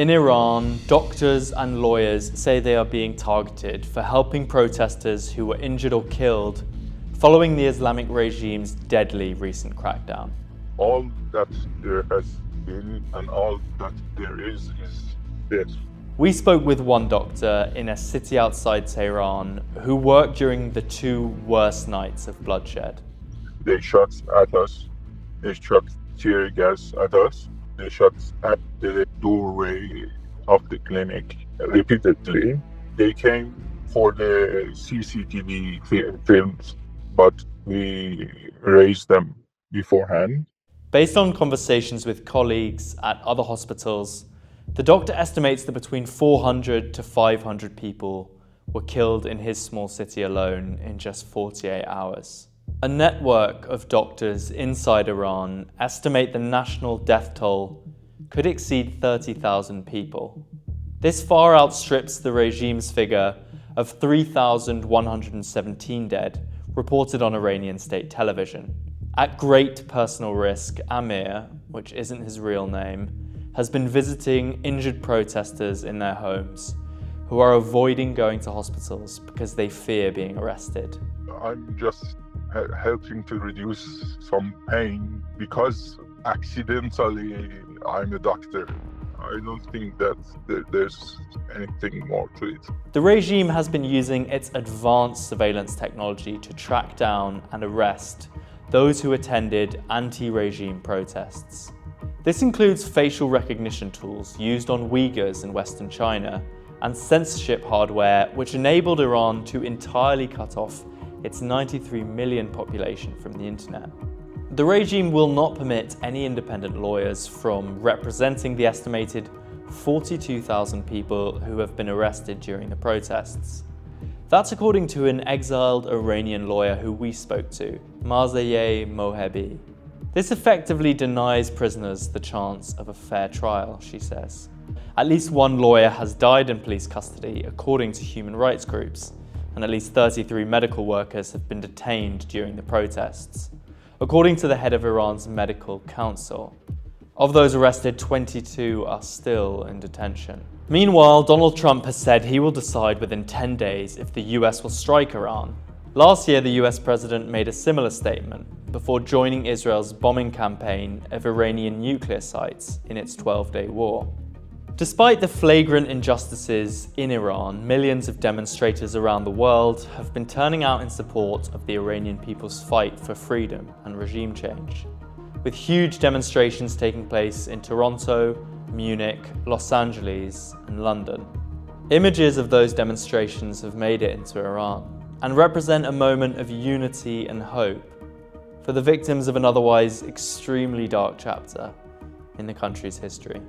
In Iran, doctors and lawyers say they are being targeted for helping protesters who were injured or killed following the Islamic regime's deadly recent crackdown. All that there has been and all that there is death. We spoke with one doctor in a city outside Tehran who worked during the two worst nights of bloodshed. They shot at us. They shot tear gas at us. They shot at the doorway of the clinic repeatedly. They came for the CCTV films, but we raised them beforehand. Based on conversations with colleagues at other hospitals, the doctor estimates that between 400 to 500 people were killed in his small city alone in just 48 hours. A network of doctors inside Iran estimate the national death toll could exceed 30,000 people. This far outstrips the regime's figure of 3,117 dead reported on Iranian state television. At great personal risk, Amir, which isn't his real name, has been visiting injured protesters in their homes who are avoiding going to hospitals because they fear being arrested. I'm just helping to reduce some pain because accidentally I'm a doctor. I don't think that there's anything more to it. The regime has been using its advanced surveillance technology to track down and arrest those who attended anti-regime protests. This includes facial recognition tools used on Uyghurs in Western China and censorship hardware which enabled Iran to entirely cut off its 93 million population from the internet. The regime will not permit any independent lawyers from representing the estimated 42,000 people who have been arrested during the protests. That's according to an exiled Iranian lawyer who we spoke to, Marzieh Mohebbi. This effectively denies prisoners the chance of a fair trial, she says. At least one lawyer has died in police custody, according to human rights groups, and at least 33 medical workers have been detained during the protests, according to the head of Iran's medical council. Of those arrested, 22 are still in detention. Meanwhile, Donald Trump has said he will decide within 10 days if the US will strike Iran. Last year, the US president made a similar statement before joining Israel's bombing campaign of Iranian nuclear sites in its 12-day war. Despite the flagrant injustices in Iran, millions of demonstrators around the world have been turning out in support of the Iranian people's fight for freedom and regime change, with huge demonstrations taking place in Toronto, Munich, Los Angeles, and London. Images of those demonstrations have made it into Iran and represent a moment of unity and hope for the victims of an otherwise extremely dark chapter in the country's history.